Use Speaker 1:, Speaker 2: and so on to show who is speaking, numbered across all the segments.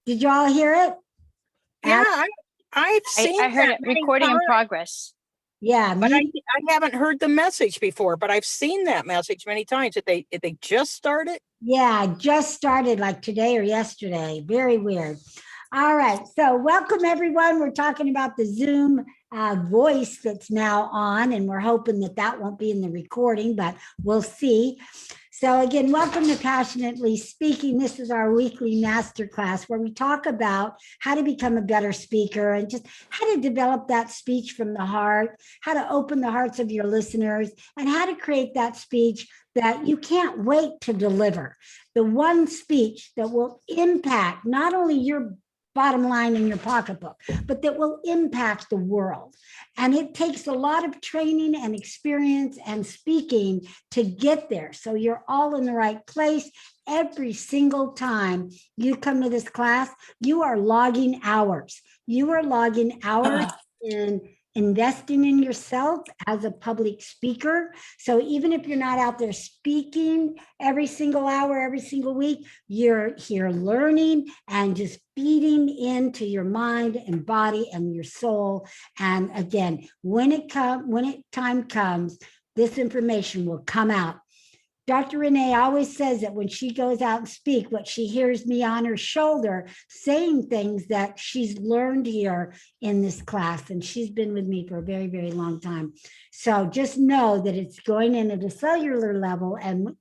Speaker 1: Did you all hear it?
Speaker 2: Yeah, I've seen
Speaker 3: I heard
Speaker 2: that
Speaker 3: it recording in progress.
Speaker 1: Yeah,
Speaker 2: but I haven't heard the message before, but I've seen that message many times. Did they just start it?
Speaker 1: Yeah, I just started like today or yesterday. Very weird. All right. So welcome everyone. We're talking about the Zoom voice that's now on, and we're hoping that that won't be in the recording, but we'll see. So again, welcome to Passionately Speaking. This is our weekly masterclass where we talk about how to become a better speaker and just how to develop that speech from the heart, how to open the hearts of your listeners, and how to create that speech that you can't wait to deliver. The one speech that will impact not only your bottom line in your pocketbook, but that will impact the world. And it takes a lot of training and experience and speaking to get there. So you're all in the right place. Every single time you come to this class, you are logging hours. You are logging hours in investing in yourself as a public speaker. So even if you're not out there speaking every single hour, every single week, you're here learning and just feeding into your mind and body and your soul. And again, when time comes, this information will come out. Dr. Renee always says that when she goes out and speak, what she hears me on her shoulder saying things that she's learned here in this class. And she's been with me for a very, very long time. So just know that it's going in at a cellular level, and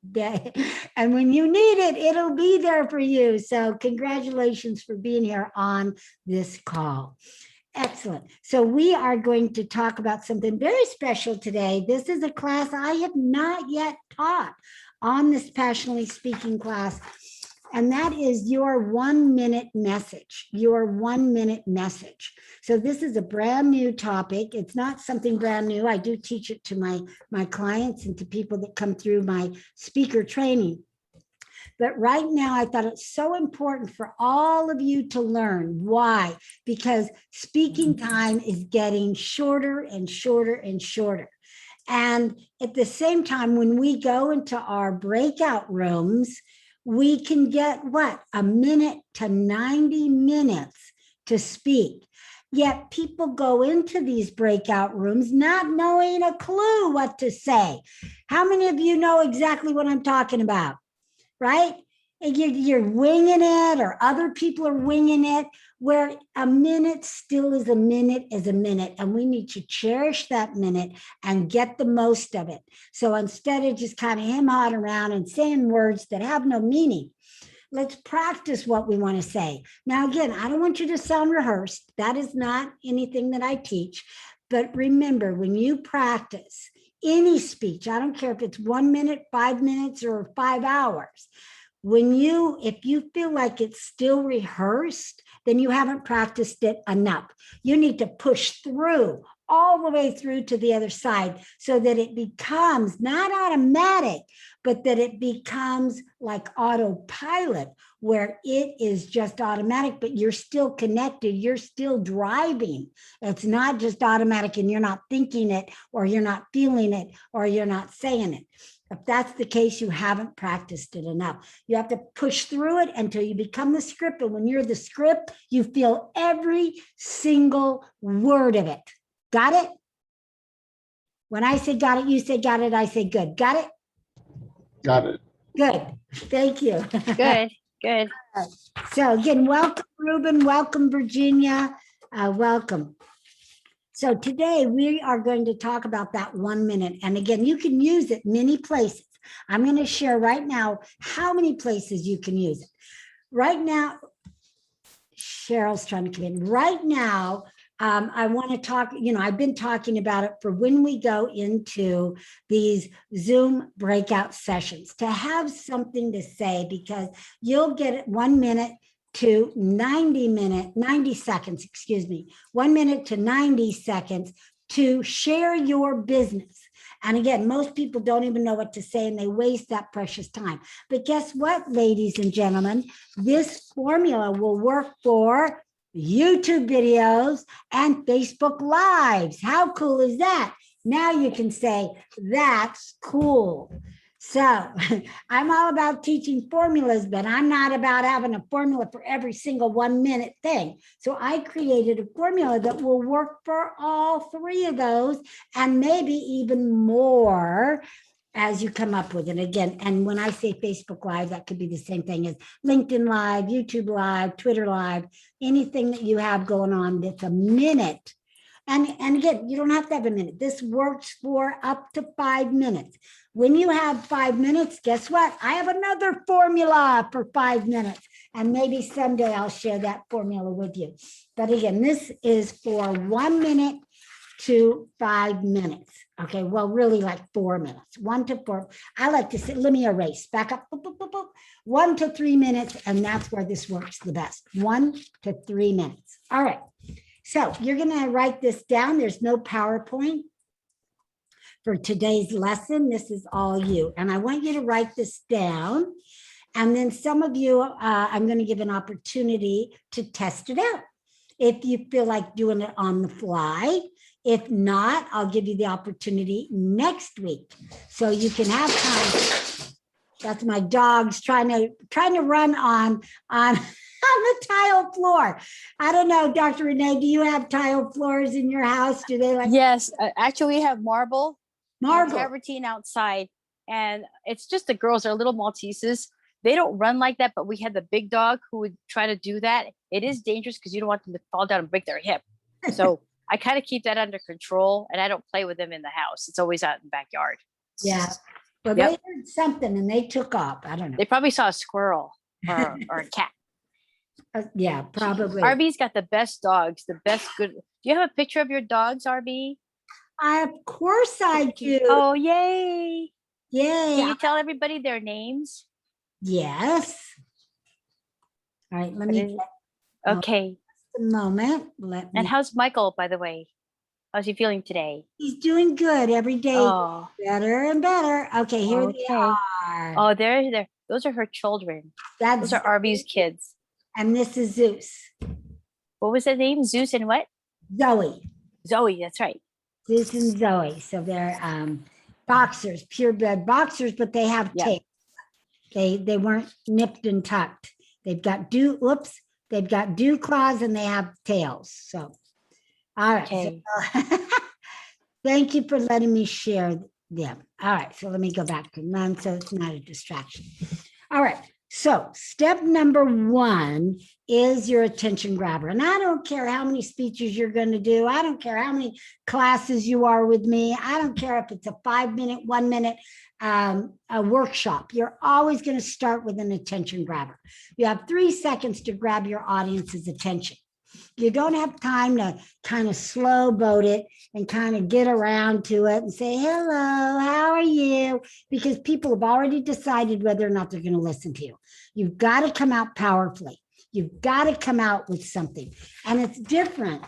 Speaker 1: when you need it, it'll be there for you. So congratulations for being here on this call. Excellent. So we are going to talk about something very special today. This is a class I have not yet taught on this Passionately Speaking class, and that is your 1 minute message, your 1 minute message. So this is a brand new topic. It's not something brand new. I do teach it to my clients and to people that come through my speaker training. But right now, I thought it's so important for all of you to learn. Why? Because speaking time is getting shorter and shorter and shorter. And at the same time, when we go into our breakout rooms, we can get what? A minute to 90 minutes to speak. Yet people go into these breakout rooms not knowing a clue what to say. How many of you know exactly what I'm talking about? Right? You're winging it, or other people are winging it, where a minute still is a minute is a minute. And we need to cherish that minute and get the most of it. So instead of just kind of hem-hawing around and saying words that have no meaning, let's practice what we want to say. Now, again, I don't want you to sound rehearsed. That is not anything that I teach. But remember, when you practice any speech, I don't care if it's 1 minute, 5 minutes, or 5 hours, if you feel like it's still rehearsed, then you haven't practiced it enough. You need to push through all the way through to the other side so that it becomes not automatic, but that it becomes like autopilot, where it is just automatic, but you're still connected, you're still driving. It's not just automatic and you're not thinking it, or you're not feeling it, or you're not saying it. If that's the case, you haven't practiced it enough. You have to push through it until you become the script. And when you're the script, you feel every single word of it. Got it? When I say got it, you say got it, I say good. Got it?
Speaker 4: Got it.
Speaker 1: Good. Thank you.
Speaker 3: Good, good.
Speaker 1: So again, welcome, Ruben. Welcome, Virginia. Welcome. So today we are going to talk about that 1 minute. And again, you can use it many places. I'm going to share right now how many places you can use it. Right now, Cheryl's trying to come in. Right now, I want to talk, I've been talking about it for when we go into these Zoom breakout sessions, to have something to say, because you'll get 1 minute to 90 seconds, 1 minute to 90 seconds to share your business. And again, most people don't even know what to say, and they waste that precious time. But guess what, ladies and gentlemen? This formula will work for YouTube videos and Facebook Lives. How cool is that? Now you can say, that's cool. So I'm all about teaching formulas, but I'm not about having a formula for every single 1 minute thing. So I created a formula that will work for all three of those and maybe even more as you come up with it again. And when I say Facebook Live, that could be the same thing as LinkedIn Live, YouTube Live, Twitter Live, anything that you have going on that's a minute. And again, you don't have to have a minute. This works for up to 5 minutes. When you have 5 minutes, guess what? I have another formula for 5 minutes. And maybe someday I'll share that formula with you. But again, this is for 1 minute to 5 minutes. Okay, well, really like 4 minutes, 1 to 4. I like to say, let me erase, back up, boop, boop, boop, boop, 1 to 3 minutes. And that's where this works the best, 1 to 3 minutes. All right. So you're going to write this down. There's no PowerPoint for today's lesson. This is all you. And I want you to write this down. And then some of you, I'm going to give an opportunity to test it out. If you feel like doing it on the fly. If not, I'll give you the opportunity next week. So you can have time. That's my dogs trying to run on the tile floor. I don't know, Dr. Renee, do you have tile floors in your house? Do they like
Speaker 3: Yes, actually we have marble and
Speaker 1: marble?
Speaker 3: travertine outside, and it's just the girls. They're little Malteses. They don't run like that, but we had the big dog who would try to do that. It is dangerous because you don't want them to fall down and break their hip. So I kind of keep that under control, and I don't play with them in the house. It's always out in the backyard.
Speaker 1: Yeah. Well,
Speaker 3: Yep.
Speaker 1: they heard something and they took off. I don't know.
Speaker 3: They probably saw a squirrel or a cat.
Speaker 1: Yeah, probably.
Speaker 3: Arvee's got the best dogs, the best good. Do you have a picture of your dogs, Arvee?
Speaker 1: Of course I do.
Speaker 3: Oh, yay. Can
Speaker 1: Yeah.
Speaker 3: you tell everybody their names?
Speaker 1: Yes. All right. Let
Speaker 3: What
Speaker 1: me
Speaker 3: is it?
Speaker 1: Oh.
Speaker 3: Okay.
Speaker 1: a moment. Let me.
Speaker 3: And how's Michael, by the way? How's he feeling today?
Speaker 1: He's doing good every day.
Speaker 3: Oh,
Speaker 1: Better and better. Okay, here they
Speaker 3: okay.
Speaker 1: are.
Speaker 3: Oh, there. Those are her children.
Speaker 1: That's
Speaker 3: Those are Arvee's kids.
Speaker 1: and this is Zeus.
Speaker 3: What was the name? Zeus and what?
Speaker 1: Zoe.
Speaker 3: Zoe. That's right.
Speaker 1: Zeus and Zoe. So they're boxers, purebred boxers, but they have
Speaker 3: Yeah.
Speaker 1: tails. They weren't nipped and tucked. They've got they've got dew claws and they have tails. So all right.
Speaker 3: Okay.
Speaker 1: So, thank you for letting me share them. All right. So let me go back to none so it's not a distraction. All right. So step number 1 is your attention grabber. And I don't care how many speeches you're going to do. I don't care how many classes you are with me. I don't care if it's a 5-minute, 1 minute a workshop. You're always going to start with an attention grabber. You have 3 seconds to grab your audience's attention. You don't have time to kind of slow boat it and kind of get around to it and say, hello, how are you? Because people have already decided whether or not they're going to listen to you. You've got to come out powerfully. You've got to come out with something. And it's different.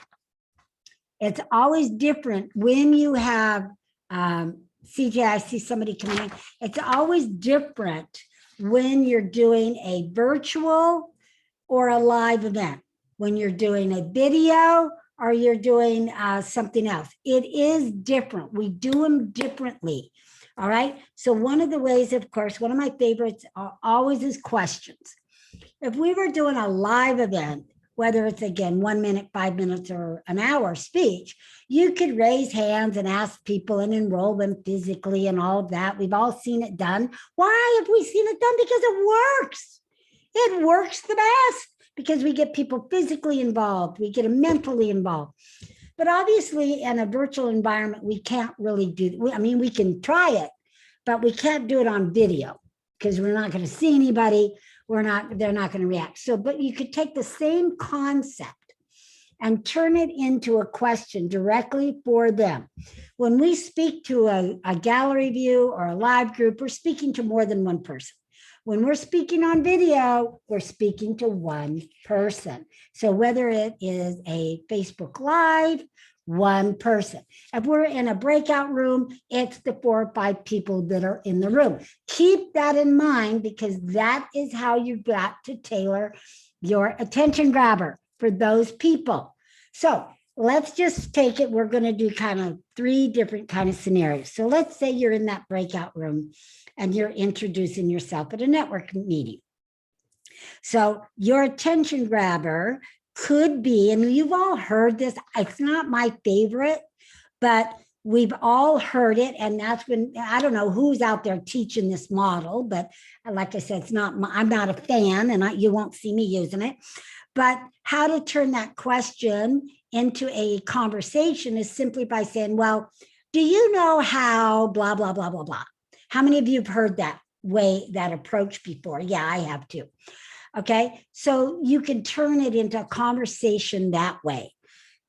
Speaker 1: It's always different when you have, CJ, I see somebody coming in. It's always different when you're doing a virtual or a live event. When you're doing a video or you're doing something else. It is different. We do them differently. All right. So one of the ways, of course, one of my favorites always is questions. If we were doing a live event, whether it's again 1 minute, 5 minutes, or an hour speech, you could raise hands and ask people and enroll them physically and all of that. We've all seen it done. Why have we seen it done? Because it works. It works the best. Because we get people physically involved, we get them mentally involved. But obviously in a virtual environment, we can't really do, I mean, we can try it, but we can't do it on video because we're not going to see anybody. They're not going to react. So, but you could take the same concept and turn it into a question directly for them. When we speak to a gallery view or a live group, we're speaking to more than one person. When we're speaking on video, we're speaking to one person. So whether it is a Facebook Live, one person. If we're in a breakout room, it's the 4 or 5 people that are in the room. Keep that in mind because that is how you've got to tailor your attention grabber for those people. So let's just take it. We're going to do kind of 3 different kind of scenarios. So let's say you're in that breakout room and you're introducing yourself at a network meeting. So your attention grabber could be, and you've all heard this, it's not my favorite, but we've all heard it. And that's when, I don't know who's out there teaching this model, but like I said, I'm not a fan, and you won't see me using it. But how to turn that question into a conversation is simply by saying, well, do you know how blah, blah, blah, blah, blah? How many of you have heard that approach before? Yeah, I have too. Okay, so you can turn it into a conversation that way.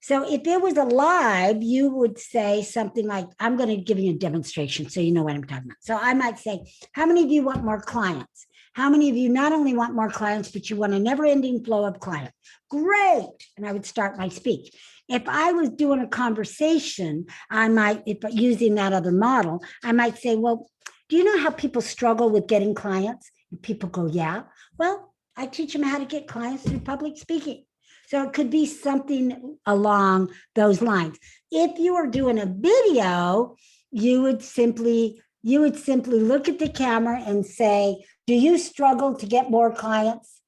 Speaker 1: So if it was a live, you would say something like, I'm going to give you a demonstration so you know what I'm talking about. So I might say, how many of you want more clients? How many of you not only want more clients, but you want a never-ending flow of clients? Great. And I would start my speech. If I was doing a conversation, I might, if using that other model, I might say, well, do you know how people struggle with getting clients? And people go, yeah. Well, I teach them how to get clients through public speaking. So it could be something along those lines. If you were doing a video, you would simply look at the camera and say, do you struggle to get more clients?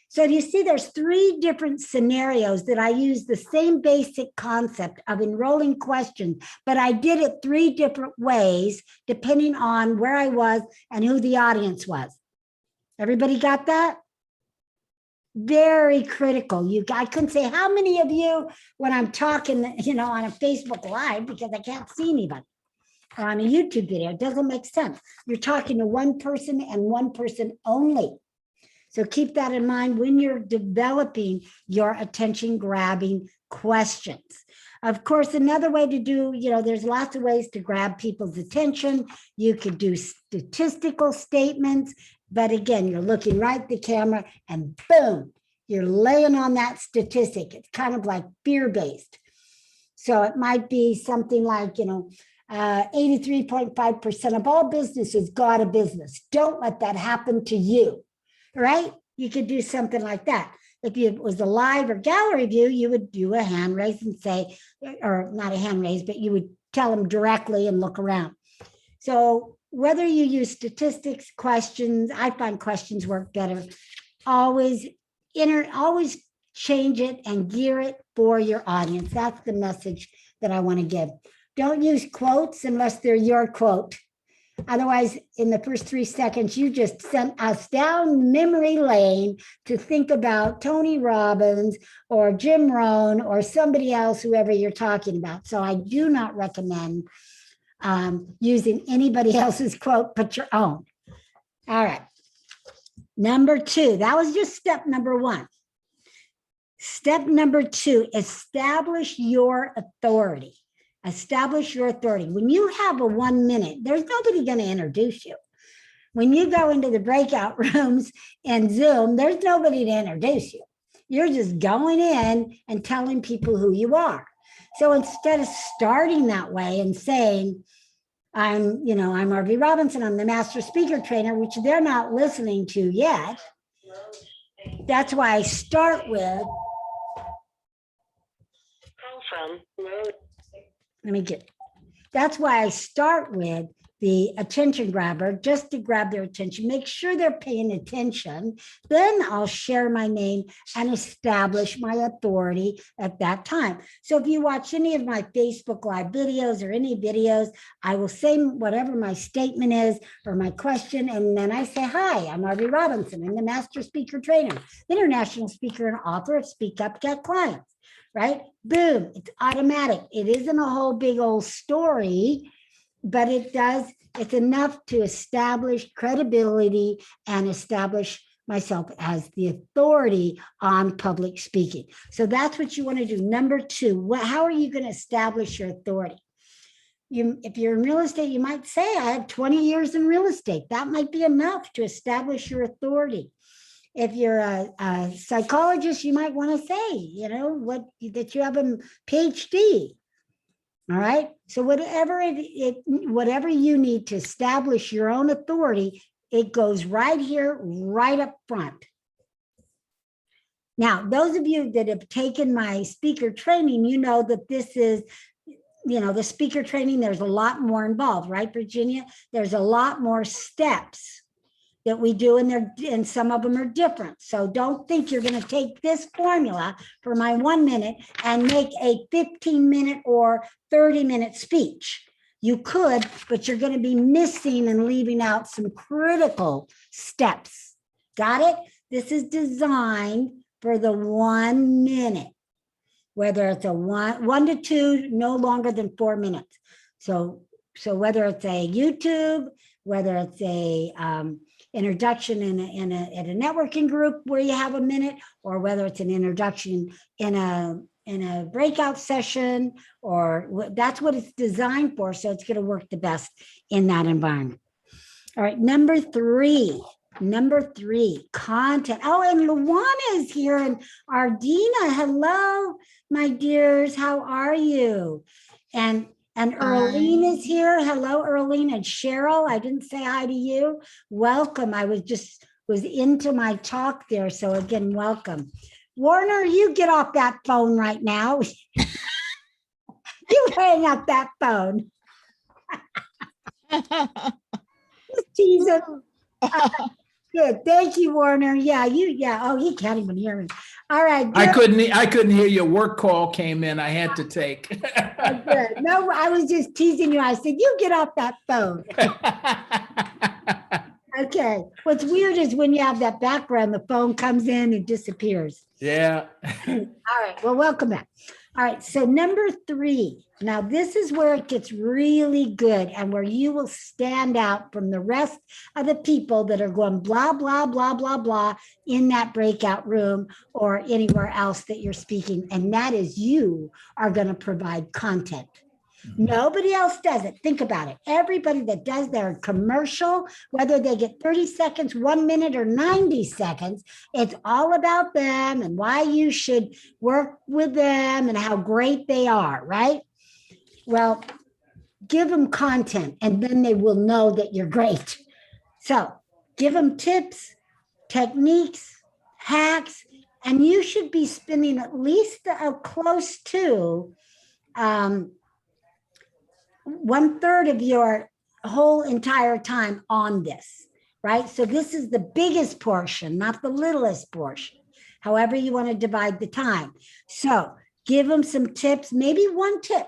Speaker 1: So you see, there's 3 different scenarios that I use the same basic concept of enrolling questions, but I did it 3 different ways, depending on where I was and who the audience was. Everybody got that? Very critical. I couldn't say how many of you when I'm talking, on a Facebook Live, because I can't see anybody, or on a YouTube video. It doesn't make sense. You're talking to one person and one person only. So keep that in mind when you're developing your attention grabbing questions. Of course, another way to do, there's lots of ways to grab people's attention. You could do statistical statements, but again, you're looking right at the camera and boom, you're laying on that statistic. It's kind of like fear-based. So it might be something like, 83.5% of all businesses got a business. Don't let that happen to you, right? You could do something like that. If it was a live or gallery view, you would do a hand raise and say, or not a hand raise, but you would tell them directly and look around. So whether you use statistics, questions, I find questions work better. Always change it and gear it for your audience. That's the message that I want to give. Don't use quotes unless they're your quote. Otherwise, in the first 3 seconds, you just sent us down memory lane to think about Tony Robbins or Jim Rohn or somebody else, whoever you're talking about. So I do not recommend using anybody else's quote but your own. All right. Number 2, that was just step number 1. Step number 2, establish your authority. Establish your authority. When you have a 1 minute, there's nobody going to introduce you. When you go into the breakout rooms and Zoom, there's nobody to introduce you. You're just going in and telling people who you are. So instead of starting that way and saying, I'm Arvee Robinson, I'm the master speaker trainer, which they're not listening to yet. That's why I start with, that's why I start with the attention grabber, just to grab their attention, make sure they're paying attention. Then I'll share my name and establish my authority at that time. So if you watch any of my Facebook Live videos or any videos, I will say whatever my statement is or my question. And then I say, hi, I'm Arvee Robinson. I'm the master speaker trainer, international speaker and author of Speak Up, Get Clients, right? Boom, it's automatic. It isn't a whole big old story, but it's enough to establish credibility and establish myself as the authority on public speaking. So that's what you want to do. Number 2, how are you going to establish your authority? If you're in real estate, you might say, I have 20 years in real estate. That might be enough to establish your authority. If you're a psychologist, you might want to say, that you have a PhD. All right. So whatever you need to establish your own authority, it goes right here, right up front. Now, those of you that have taken my speaker training, you know that this is, the speaker training, there's a lot more involved, right, Virginia? There's a lot more steps that we do, and some of them are different. So don't think you're going to take this formula for my 1 minute and make a 15-minute or 30-minute speech. You could, but you're going to be missing and leaving out some critical steps. Got it? This is designed for the 1 minute, whether it's a one to two, no longer than 4 minutes. So whether it's a YouTube, whether it's a introduction in a networking group where you have a minute, or whether it's an introduction in a breakout session, or that's what it's designed for. So it's going to work the best in that environment. All right, number three, content. Oh, and Luana is here, and Ardina. Hello, my dears. How are you? And Earlene is here. Hello, Earlene. And Cheryl, I didn't say hi to you. Welcome. I was into my talk there. So again, welcome. Warner, you get off that phone right now. You hang up that phone. Just teasing. Good. Thank you, Warner. Yeah. Oh, he can't even hear me. All right.
Speaker 5: I couldn't hear your work call came in. I had to take.
Speaker 1: Good. No, I was just teasing you. I said, you get off that phone. Okay. What's weird is when you have that background, the phone comes in and disappears.
Speaker 5: Yeah.
Speaker 1: All right. Well, welcome back. All right. So number three. Now, this is where it gets really good and where you will stand out from the rest of the people that are going blah, blah, blah, blah, blah in that breakout room or anywhere else that you're speaking. And that is you are going to provide content. Nobody else does it. Think about it. Everybody that does their commercial, whether they get 30 seconds, 1 minute, or 90 seconds, it's all about them and why you should work with them and how great they are, right? Well, give them content and then they will know that you're great. So give them tips, techniques, hacks, and you should be spending at least close to 1/3 of your whole entire time on this, right? So this is the biggest portion, not the littlest portion, however you want to divide the time. So give them some tips, maybe one tip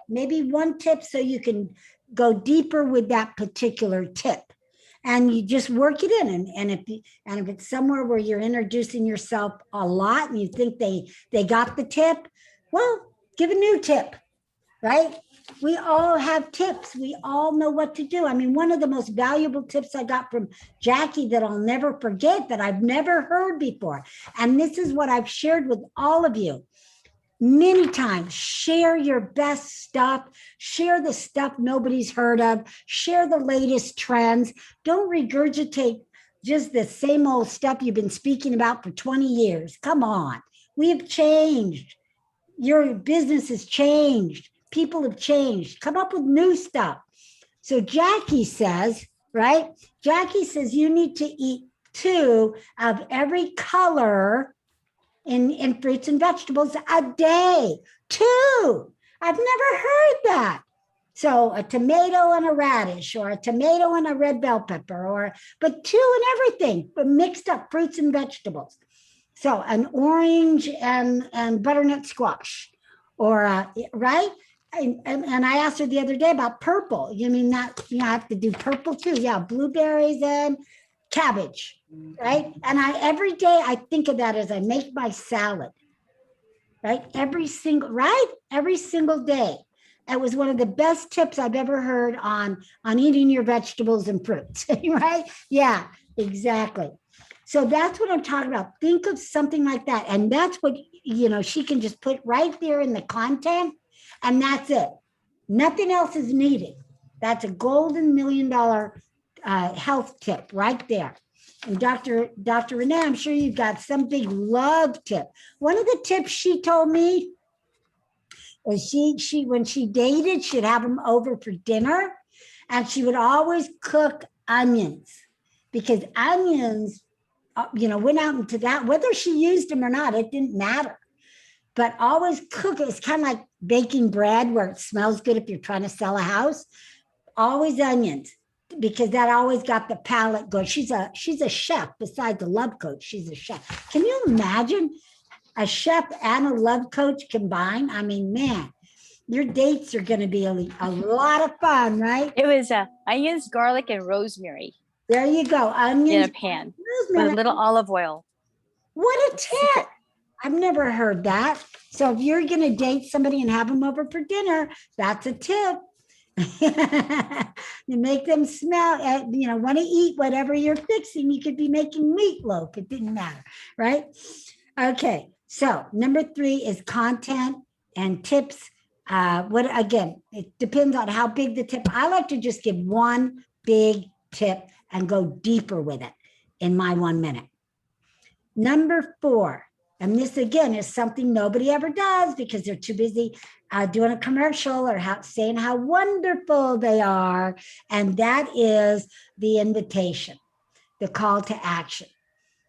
Speaker 1: so you can go deeper with that particular tip. And you just work it in. And if it's somewhere where you're introducing yourself a lot and you think they got the tip, well, give a new tip, right? We all have tips. We all know what to do. I mean, one of the most valuable tips I got from Jackie that I'll never forget, that I've never heard before. And this is what I've shared with all of you many times. Share your best stuff. Share the stuff nobody's heard of. Share the latest trends. Don't regurgitate just the same old stuff you've been speaking about for 20 years. Come on. We have changed. Your business has changed. People have changed. Come up with new stuff. So Jackie says, right? Jackie says you need to eat 2 of every color in fruits and vegetables a day. 2. I've never heard that. So a tomato and a radish, or a tomato and a red bell pepper, but 2 in everything, but mixed up fruits and vegetables. So an orange and butternut squash, or right? And I asked her the other day about purple. You mean that I have to do purple too? Yeah, blueberries and cabbage, right? And every day I think of that as I make my salad, right? Every single day. It was one of the best tips I've ever heard on eating your vegetables and fruits, right? Yeah, exactly. So that's what I'm talking about. Think of something like that. And that's what, she can just put right there in the content. And that's it. Nothing else is needed. That's a golden $1 million health tip right there. And Dr. Renee, I'm sure you've got some big love tip. One of the tips she told me was she when she dated, she'd have them over for dinner, and she would always cook onions, because onions went out into that, whether she used them or not, it didn't matter. But always cook it. It's kind of like baking bread where it smells good if you're trying to sell a house. Always onions, because that always got the palate going. She's a chef besides a love coach. She's a chef. Can you imagine a chef and a love coach combined? I mean, man, your dates are going to be a lot of fun, right?
Speaker 3: It was onions, garlic, and rosemary
Speaker 1: There you go. Onions
Speaker 3: in a pan with
Speaker 1: rosemary.
Speaker 3: a little olive oil.
Speaker 1: What a tip. I've never heard that. So if you're going to date somebody and have them over for dinner, that's a tip. You make them smell, want to eat whatever you're fixing. You could be making meatloaf. It didn't matter, right? Okay. So number 3 is content and tips. Again, it depends on how big the tip. I like to just give one big tip and go deeper with it in my 1 minute. Number 4, and this again is something nobody ever does because they're too busy doing a commercial or saying how wonderful they are. And that is the invitation, the call to action.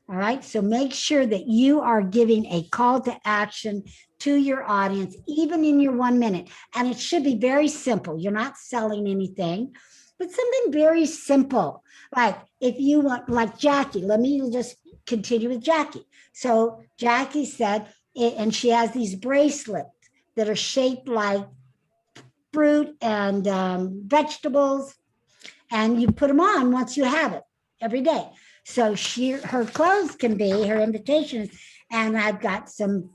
Speaker 1: All right. So make sure that you are giving a call to action to your audience, even in your 1 minute. And it should be very simple. You're not selling anything, but something very simple. Like if you want, like Jackie, let me just continue with Jackie. So Jackie said, and she has these bracelets that are shaped like fruit and vegetables, and you put them on once you have it every day. So her clothes can be her invitations, and I've got some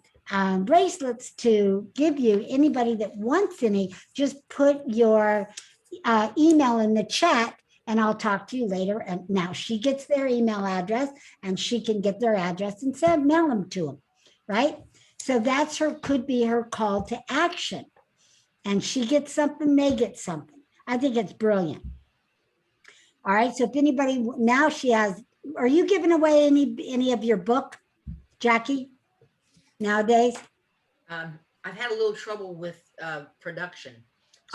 Speaker 1: bracelets to give you. Anybody that wants any, just put your email in the chat, and I'll talk to you later. And now she gets their email address, and she can get their address and mail them to them, right? So that's could be her call to action. And she gets something, they get something. I think it's brilliant. All right. So if anybody now are you giving away any of your book, Jackie, nowadays?
Speaker 6: I've had a little trouble with production.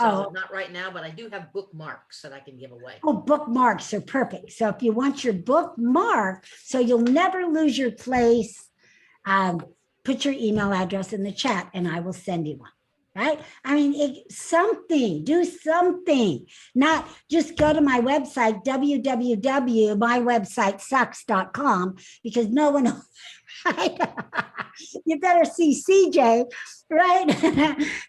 Speaker 1: Oh.
Speaker 6: Not right now, but I do have bookmarks that I can give away.
Speaker 1: Oh, bookmarks are perfect. So if you want your bookmark, so you'll never lose your place, put your email address in the chat and I will send you one. Right? I mean, do something, not just go to my website, www.mywebsitesucks.com, because no one, right? You better see CJ, right?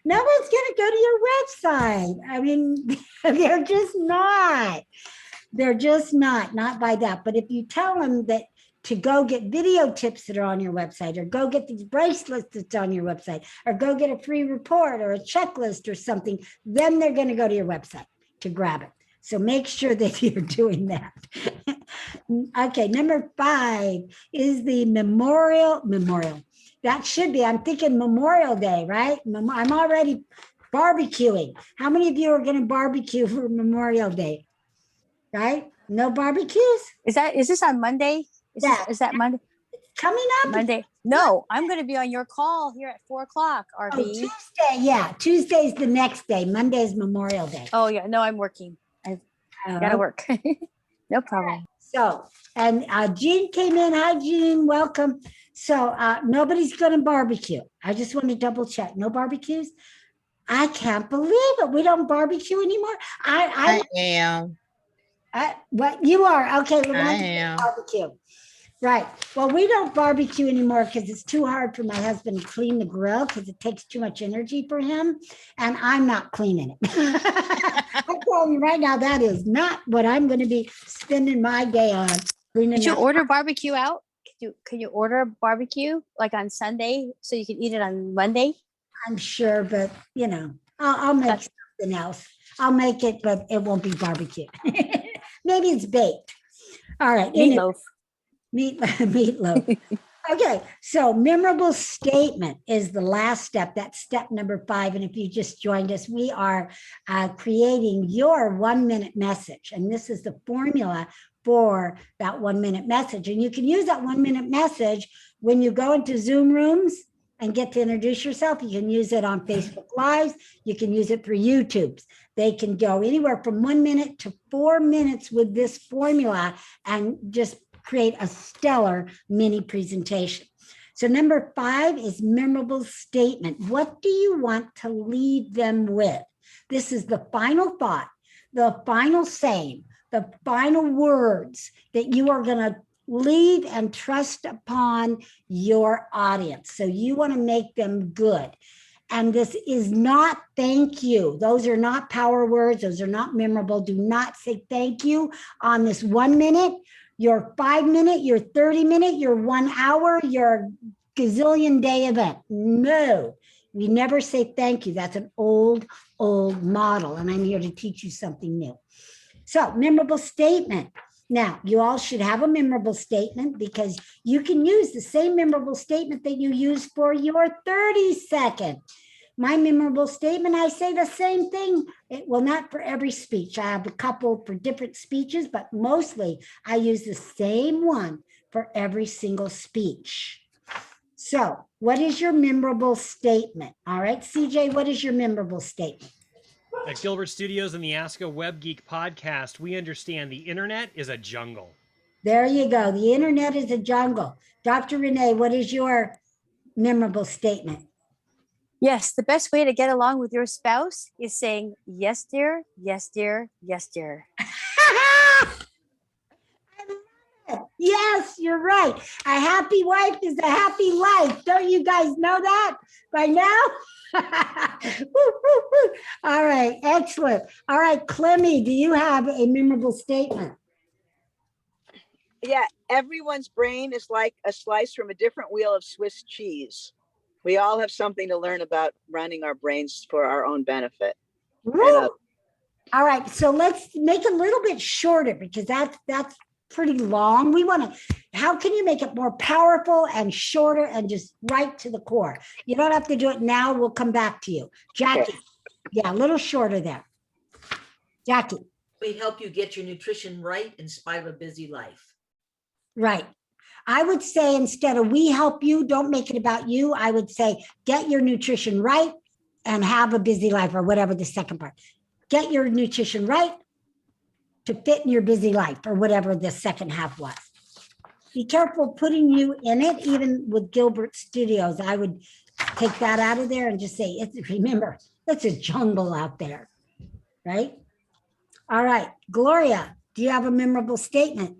Speaker 1: No one's going to go to your website. I mean, they're just not by that. But if you tell them that to go get video tips that are on your website, or go get these bracelets that's on your website, or go get a free report or a checklist or something, then they're going to go to your website to grab it. So make sure that you're doing that. Okay, number 5 is the memorial. That should be, I'm thinking Memorial Day, right? I'm already barbecuing. How many of you are going to barbecue for Memorial Day? Right? No barbecues?
Speaker 3: Is this on Monday? Is that Monday?
Speaker 1: Coming up?
Speaker 3: Monday. No, I'm going to be on your call here at 4:00, Arvee.
Speaker 1: Oh, Tuesday. Yeah. Tuesday's the next day. Monday is Memorial Day.
Speaker 3: Oh, yeah. No, I'm working. I've got to work. No problem.
Speaker 1: So, and Jean came in. Hi, Jean. Welcome. So nobody's going to barbecue. I just want to double check. No barbecues? I can't believe it. We don't barbecue anymore.
Speaker 7: I am.
Speaker 1: What you are? Okay. Well,
Speaker 7: I am.
Speaker 1: Barbecue. Right. Well, we don't barbecue anymore because it's too hard for my husband to clean the grill because it takes too much energy for him. And I'm not cleaning it. I'm telling you right now, that is not what I'm going to be spending my day on.
Speaker 3: Did you order barbecue out? Can you order barbecue like on Sunday so you can eat it on Monday?
Speaker 1: I'm sure, but I'll make something else. I'll make it, but it won't be barbecue. Maybe it's baked. All right.
Speaker 3: Meatloaf.
Speaker 1: Meatloaf. Okay, so memorable statement is the last step. That's step number 5. And if you just joined us, we are creating your 1 minute message. And this is the formula for that 1 minute message. And you can use that 1 minute message when you go into Zoom rooms and get to introduce yourself. You can use it on Facebook Lives. You can use it for YouTubes. They can go anywhere from 1 minute to 4 minutes with this formula and just create a stellar mini presentation. So number 5 is memorable statement. What do you want to leave them with? This is the final thought, the final saying, the final words that you are going to leave and trust upon your audience. So you want to make them good. And this is not thank you. Those are not power words. Those are not memorable. Do not say thank you on this 1 minute, your 5 minute, your 30 minute, your 1 hour, your gazillion day event. No, we never say thank you. That's an old model. And I'm here to teach you something new. So memorable statement. Now, you all should have a memorable statement because you can use the same memorable statement that you use for your 30-second. My memorable statement, I say the same thing. Well, not for every speech. I have a couple for different speeches, but mostly I use the same one for every single speech. So what is your memorable statement? All right, CJ, what is your memorable statement?
Speaker 8: At Gilbert Studios and the Ask a Web Geek podcast, we understand the internet is a jungle.
Speaker 1: There you go. The internet is a jungle. Dr. Renee, what is your memorable statement?
Speaker 3: Yes, the best way to get along with your spouse is saying, yes, dear, yes, dear, yes, dear.
Speaker 1: I love it. Yes, you're right. A happy wife is a happy life. Don't you guys know that by now? Woo, woo, woo. All right, excellent. All right, Clemmy, do you have a memorable statement?
Speaker 9: Yeah, everyone's brain is like a slice from a different wheel of Swiss cheese. We all have something to learn about running our brains for our own benefit.
Speaker 1: Woo. All right, so let's make it a little bit shorter because that's pretty long. We want to, how can you make it more powerful and shorter and just right to the core? You don't have to do it now. We'll come back to you. Jackie.
Speaker 9: Okay.
Speaker 1: Yeah, a little shorter there. Jackie.
Speaker 6: We help you get your nutrition right in spite of a busy life.
Speaker 1: Right. I would say instead of we help you, don't make it about you. I would say get your nutrition right and have a busy life, or whatever the second part. Get your nutrition right to fit in your busy life, or whatever the second half was. Be careful putting you in it, even with Gilbert Studios. I would take that out of there and just say, remember, it's a jungle out there, right? All right, Gloria, do you have a memorable statement?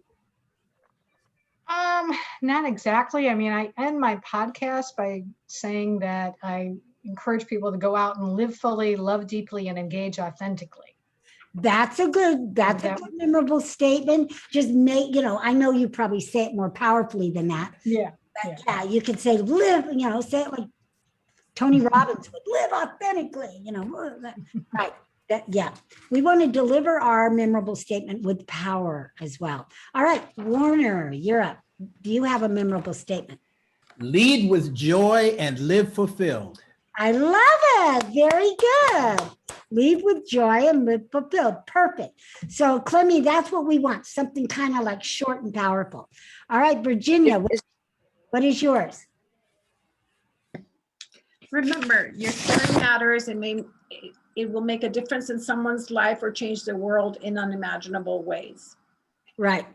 Speaker 10: Not exactly. I mean, I end my podcast by saying that I encourage people to go out and live fully, love deeply, and engage authentically.
Speaker 1: That's a good memorable statement. Just make, I know you probably say it more powerfully than that.
Speaker 10: Yeah.
Speaker 1: But yeah, you could say live, say it like Tony Robbins would, live authentically, right. Yeah, we want to deliver our memorable statement with power as well. All right, Warner, you're up. Do you have a memorable statement?
Speaker 5: Lead with joy and live fulfilled.
Speaker 1: I love it. Very good. Lead with joy and live fulfilled. Perfect. So, Clemmy, that's what we want. Something kind of like short and powerful. All right, Virginia, what is yours?
Speaker 11: Remember, your story matters and it will make a difference in someone's life or change the world in unimaginable ways.
Speaker 1: Right.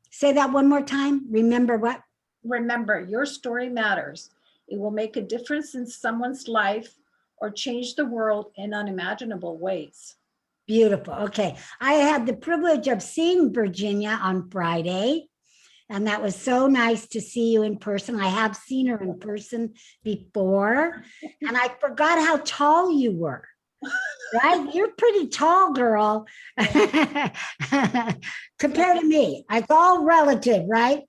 Speaker 1: Say that one more time. Remember what?
Speaker 11: Remember, your story matters. It will make a difference in someone's life or change the world in unimaginable ways.
Speaker 1: Beautiful. Okay. I had the privilege of seeing Virginia on Friday, and that was so nice to see you in person. I have seen her in person before, and I forgot how tall you were. Right? You're pretty tall, girl, compared to me. It's all relative, right?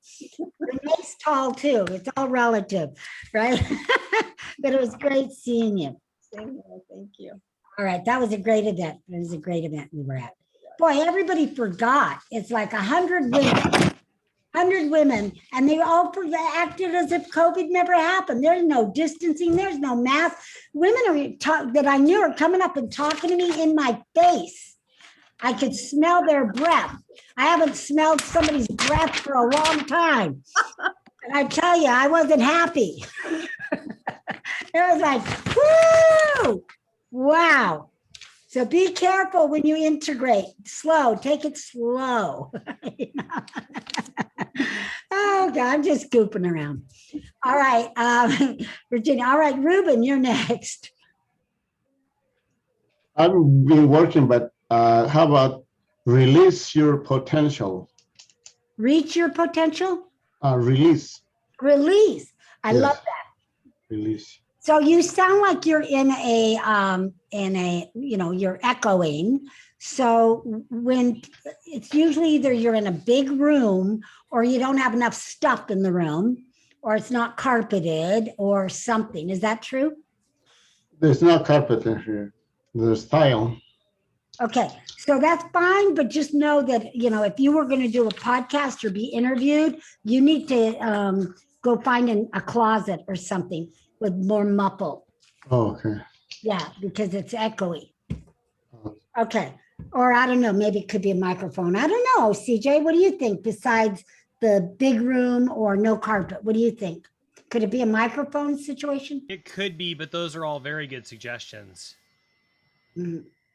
Speaker 1: Renee's tall too. It's all relative, right? But it was great seeing you.
Speaker 11: Thank you.
Speaker 1: All right, that was a great event. It was a great event we were at. Boy, everybody forgot. It's like 100 women, and they all acted as if COVID never happened. There's no distancing. There's no mask. Women that I knew are coming up and talking to me in my face. I could smell their breath. I haven't smelled somebody's breath for a long time. And I tell you, I wasn't happy. It was like, whoo, wow. So be careful when you integrate. Slow, take it slow. Oh, God, I'm just goofing around. All right, Virginia. All right, Ruben, you're next.
Speaker 4: I've been working, but how about release your potential?
Speaker 1: Reach your potential.
Speaker 4: Release.
Speaker 1: Release. I love
Speaker 4: Yes.
Speaker 1: that.
Speaker 4: Release.
Speaker 1: So you sound like you're in a, you're echoing. So when it's usually either you're in a big room or you don't have enough stuff in the room or it's not carpeted or something. Is that true?
Speaker 4: There's no carpet in here. There's tile.
Speaker 1: Okay, so that's fine, but just know that, if you were going to do a podcast or be interviewed, you need to go find a closet or something with more muffle.
Speaker 4: Oh, okay.
Speaker 1: Yeah, because it's echoey. Okay, or I don't know, maybe it could be a microphone. I don't know, CJ, what do you think besides the big room or no carpet? What do you think? Could it be a microphone situation?
Speaker 8: It could be, but those are all very good suggestions.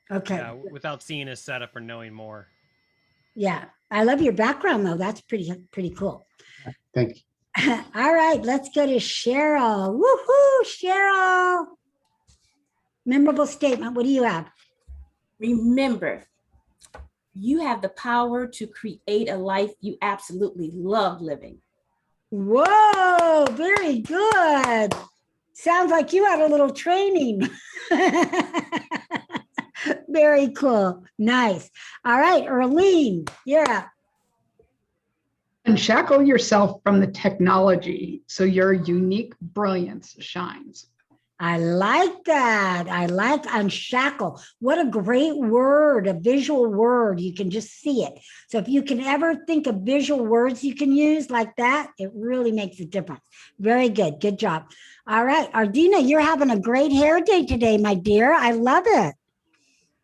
Speaker 1: Okay.
Speaker 8: Yeah, without seeing his setup or knowing more.
Speaker 1: Yeah, I love your background though. That's pretty cool.
Speaker 4: Thank you.
Speaker 1: All right, let's go to Cheryl. Woohoo, Cheryl. Memorable statement. What do you have?
Speaker 12: Remember, you have the power to create a life you absolutely love living.
Speaker 1: Whoa, very good. Sounds like you had a little training. Very cool. Nice. All right, Erlene, you're up.
Speaker 13: Unshackle yourself from the technology so your unique brilliance shines.
Speaker 1: I like that. I like unshackle. What a great word, a visual word. You can just see it. So if you can ever think of visual words you can use like that, it really makes a difference. Very good. Good job. All right, Ardina, you're having a great hair day today, my dear. I love it.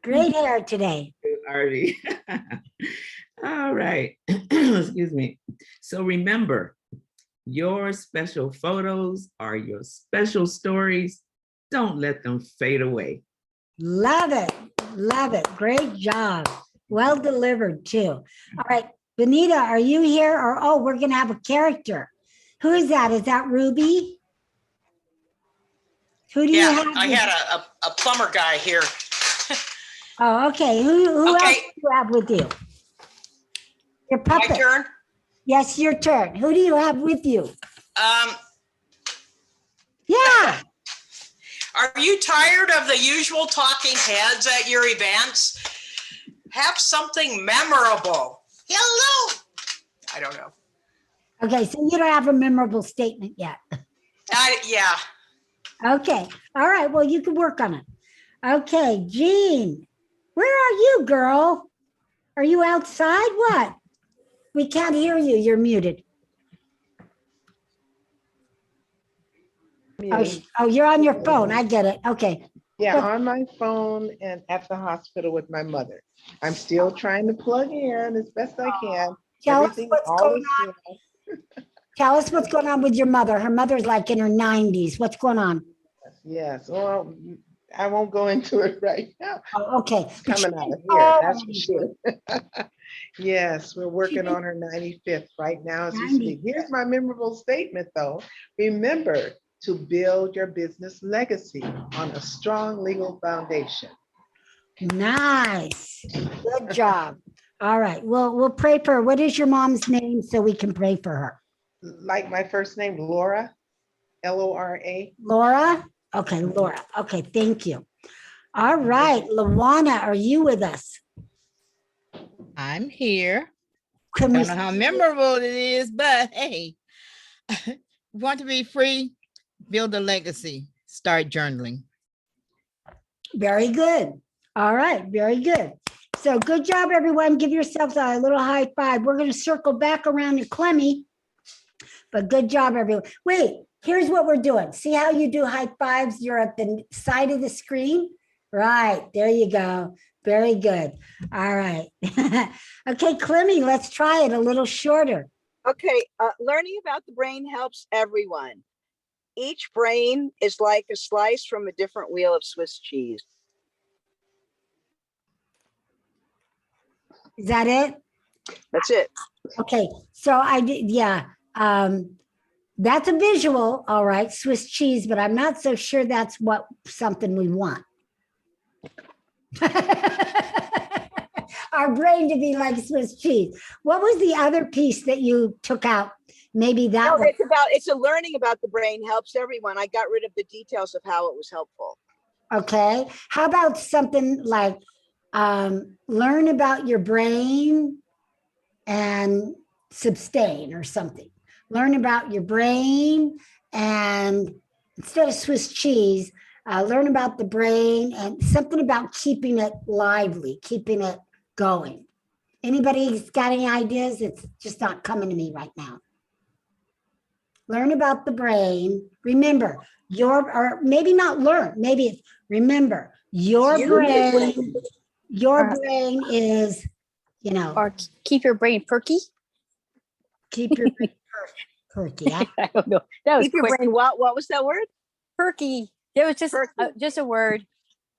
Speaker 1: Great hair today.
Speaker 14: Arvee. All right. Excuse me. So remember, your special photos are your special stories. Don't let them fade away.
Speaker 1: Love it. Love it. Great job. Well delivered too. All right. Benita, are you here? Or, we're going to have a character. Who is that? Is that Ruby? Who do you have?
Speaker 2: I had a plumber guy here.
Speaker 1: Oh, okay. Who else do you have with you? Your puppet.
Speaker 2: My turn?
Speaker 1: Yes, your turn. Who do you have with you? Yeah.
Speaker 2: Are you tired of the usual talking heads at your events? Have something memorable. Hello. I don't know.
Speaker 1: Okay, so you don't have a memorable statement yet.
Speaker 2: Yeah.
Speaker 1: Okay. All right. Well, you can work on it. Okay, Jean, where are you, girl? Are you outside? What? We can't hear you. You're muted. Oh, you're on your phone. I get it. Okay.
Speaker 15: Yeah, on my phone and at the hospital with my mother. I'm still trying to plug in as best I can.
Speaker 1: Tell us what's going on. Tell us what's going on with your mother. Her mother's like in her 90s. What's going on?
Speaker 15: Yes. Well, I won't go into it right now.
Speaker 1: Oh, okay.
Speaker 15: It's coming out of here, that's for sure. Yes, we're working on her 95th right now as we speak. Here's my memorable statement though. Remember to build your business legacy on a strong legal foundation.
Speaker 1: Nice. Good job. All right. Well, we'll pray for her. What is your mom's name so we can pray for her?
Speaker 15: Like my first name, Laura, L-O-R-A.
Speaker 1: Laura? Okay, Laura. Okay, thank you. All right, Lawana, are you with us?
Speaker 7: I'm here.
Speaker 1: Can
Speaker 7: Don't
Speaker 1: we
Speaker 7: know how
Speaker 1: see-
Speaker 7: memorable it is, but hey, want to be free, build a legacy, start journaling.
Speaker 1: Very good. All right, very good. So good job, everyone. Give yourselves a little high five. We're going to circle back around to Clemmy, but good job, everyone. Wait, here's what we're doing. See how you do high fives? You're at the side of the screen. Right, there you go. Very good. All right. Okay, Clemmy, let's try it a little shorter.
Speaker 9: Okay, learning about the brain helps everyone. Each brain is like a slice from a different wheel of Swiss cheese.
Speaker 1: Is that it?
Speaker 9: That's it.
Speaker 1: Okay, so I did, yeah. That's a visual, all right, Swiss cheese, but I'm not so sure that's what something we want. Our brain to be like Swiss cheese. What was the other piece that you took out? Maybe that
Speaker 9: No,
Speaker 1: one.
Speaker 9: it's a learning about the brain helps everyone. I got rid of the details of how it was helpful.
Speaker 1: Okay. How about something like learn about your brain and sustain or something? Learn about your brain and instead of Swiss cheese, learn about the brain and something about keeping it lively, keeping it going. Anybody's got any ideas? It's just not coming to me right now. Learn about the brain. Remember, or maybe not learn, maybe it's remember, your brain is, you know.
Speaker 3: Or keep your brain perky.
Speaker 1: Keep your brain perky.
Speaker 3: I don't know. That was
Speaker 9: Keep your
Speaker 3: quick.
Speaker 9: brain, what was that word?
Speaker 3: Perky. There was just a word.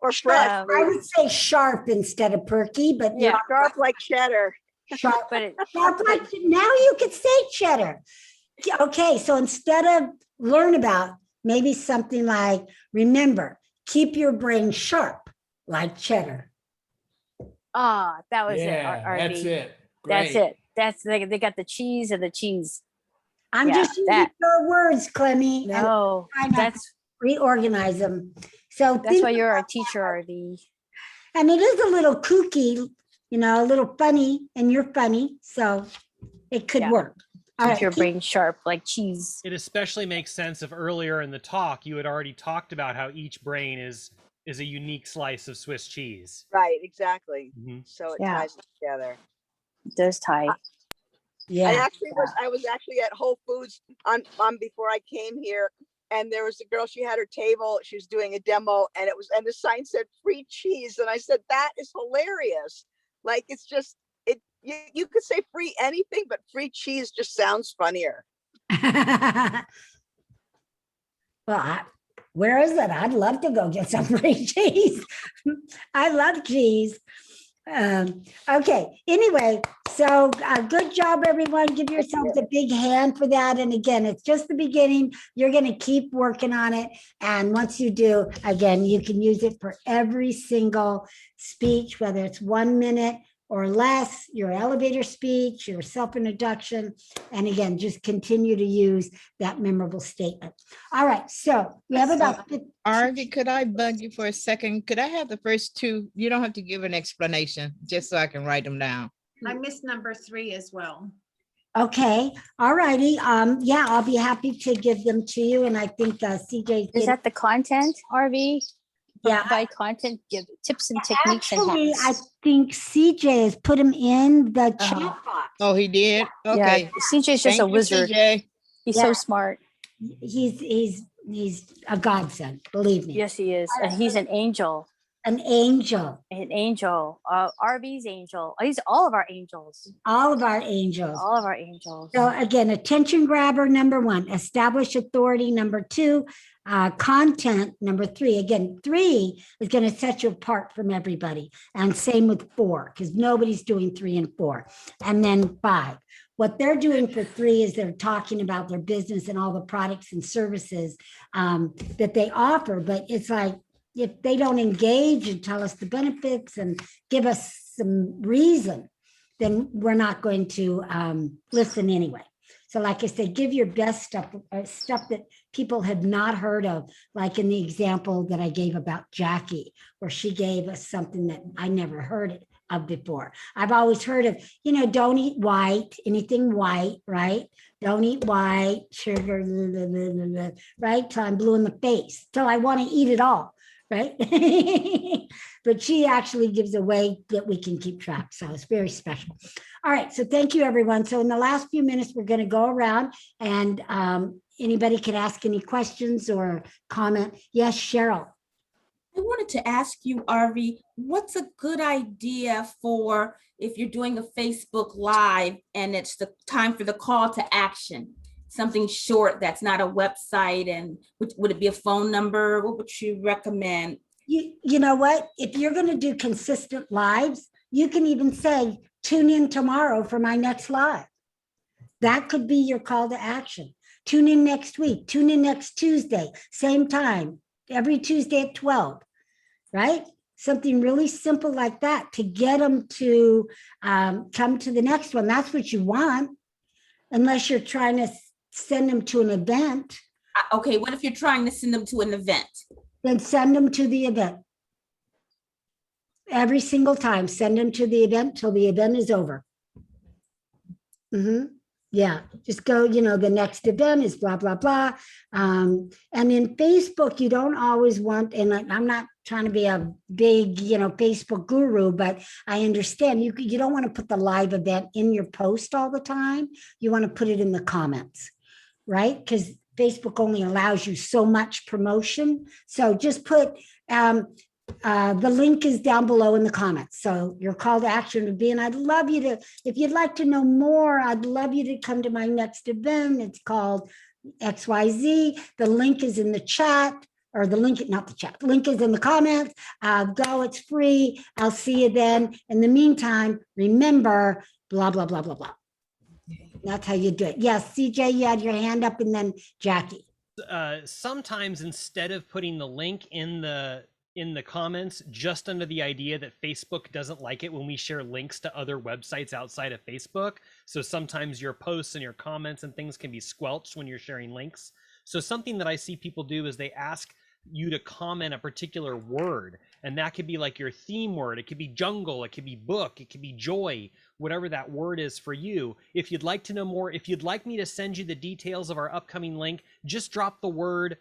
Speaker 9: Or fresh.
Speaker 1: I would say sharp instead of perky, but
Speaker 3: Yeah,
Speaker 9: sharp like cheddar.
Speaker 1: Sharp,
Speaker 3: but
Speaker 1: sharp like now you could say cheddar. Okay, so instead of learn about, maybe something like remember, keep your brain sharp like cheddar.
Speaker 3: That was
Speaker 5: Yeah,
Speaker 3: it. Arvee.
Speaker 5: that's it.
Speaker 3: That's
Speaker 5: Great.
Speaker 3: it. That's they got the cheese and the cheese.
Speaker 1: I'm
Speaker 3: Yeah,
Speaker 1: just using your words, Clemmy.
Speaker 3: No,
Speaker 1: and
Speaker 3: that's
Speaker 1: reorganize them. So
Speaker 3: that's why you're our teacher, Arvee.
Speaker 1: And it is a little kooky, you know, a little funny, and you're funny, so it could work. All
Speaker 3: Keep
Speaker 1: right,
Speaker 3: your brain sharp like cheese.
Speaker 8: It especially makes sense if earlier in the talk you had already talked about how each brain is a unique slice of Swiss cheese.
Speaker 9: Right, exactly.
Speaker 8: Mhm.
Speaker 9: So it
Speaker 3: Yeah.
Speaker 9: ties together.
Speaker 3: It does tie.
Speaker 1: Yeah.
Speaker 9: I was actually at Whole Foods on before I came here, and there was a girl, she had her table, she was doing a demo, and the sign said free cheese. And I said, that is hilarious. Like, it's just, you could say free anything, but free cheese just sounds funnier.
Speaker 1: Well, where is it? I'd love to go get some free cheese. I love cheese. Okay, anyway, so good job, everyone. Give yourselves a big hand for that. And again, it's just the beginning. You're going to keep working on it. And once you do, again, you can use it for every single speech, whether it's 1 minute or less, your elevator speech, your self-introduction. And again, just continue to use that memorable statement. All right, so we have about...
Speaker 7: Arvee, could I bug you for a second? Could I have the first two? You don't have to give an explanation, just so I can write them down.
Speaker 11: I missed number 3 as well.
Speaker 1: Okay, all righty. Yeah, I'll be happy to give them to you. And I think CJ...
Speaker 3: Is that the content, Arvee?
Speaker 1: Yeah.
Speaker 3: Provide content, give tips and techniques
Speaker 1: Actually,
Speaker 3: and
Speaker 1: I
Speaker 3: hacks.
Speaker 1: think CJ has put them in the chat box.
Speaker 7: Oh, he did? Okay.
Speaker 3: Yeah, CJ's just
Speaker 7: Thank
Speaker 3: a
Speaker 7: you,
Speaker 3: wizard.
Speaker 7: CJ.
Speaker 3: He's
Speaker 1: Yeah.
Speaker 3: so smart.
Speaker 1: He's a godsend, believe me.
Speaker 3: Yes, he is. And he's an angel.
Speaker 1: An angel.
Speaker 3: An angel. Arvee's angel. He's all of our angels.
Speaker 1: All of our angels.
Speaker 3: All of our angels.
Speaker 1: So again, attention grabber, number 1, establish authority, number 2, content, number 3. Again, 3 is going to set you apart from everybody. And same with 4, because nobody's doing 3 and 4. And then 5. What they're doing for 3 is they're talking about their business and all the products and services that they offer. But it's like, if they don't engage and tell us the benefits and give us some reason, then we're not going to listen anyway. So like I said, give your best stuff, stuff that people have not heard of, like in the example that I gave about Jackie, where she gave us something that I never heard of before. I've always heard of, you know, don't eat white, anything white, right? Don't eat white, sugar, blah, blah, blah, blah, right? Till I'm blue in the face, till I want to eat it all, right? But she actually gives a way that we can keep track. So it's very special. All right, so thank you, everyone. So in the last few minutes, we're going to go around and anybody can ask any questions or comment. Yes, Cheryl.
Speaker 12: I wanted to ask you, Arvee, what's a good idea for if you're doing a Facebook Live and it's the time for the call to action? Something short that's not a website, and would it be a phone number? What would you recommend?
Speaker 1: You know what? If you're going to do consistent lives, you can even say, tune in tomorrow for my next live. That could be your call to action. Tune in next week, tune in next Tuesday, same time, every Tuesday at 12, right? Something really simple like that to get them to come to the next one. That's what you want, unless you're trying to send them to an event.
Speaker 12: Okay, what if you're trying to send them to an event?
Speaker 1: Then send them to the event. Every single time, send them to the event till the event is over. Yeah, just go, the next event is blah, blah, blah. And in Facebook, you don't always want, and I'm not trying to be a big, Facebook guru, but I understand you don't want to put the live event in your post all the time. You want to put it in the comments, right? Because Facebook only allows you so much promotion. So just put, the link is down below in the comments. So your call to action would be, and I'd love you to, if you'd like to know more, I'd love you to come to my next event. It's called XYZ. The link is in the chat, or the link, not the chat, link is in the comments. Go, it's free. I'll see you then. In the meantime, remember, blah, blah, blah, blah, blah. That's how you do it. Yes, CJ, you had your hand up, and then Jackie.
Speaker 8: Sometimes instead of putting the link in the comments, just under the idea that Facebook doesn't like it when we share links to other websites outside of Facebook. So sometimes your posts and your comments and things can be squelched when you're sharing links. So something that I see people do is they ask you to comment a particular word, and that could be like your theme word. It could be jungle, it could be book, it could be joy, whatever that word is for you. If you'd like to know more, if you'd like me to send you the details of our upcoming link, just drop the word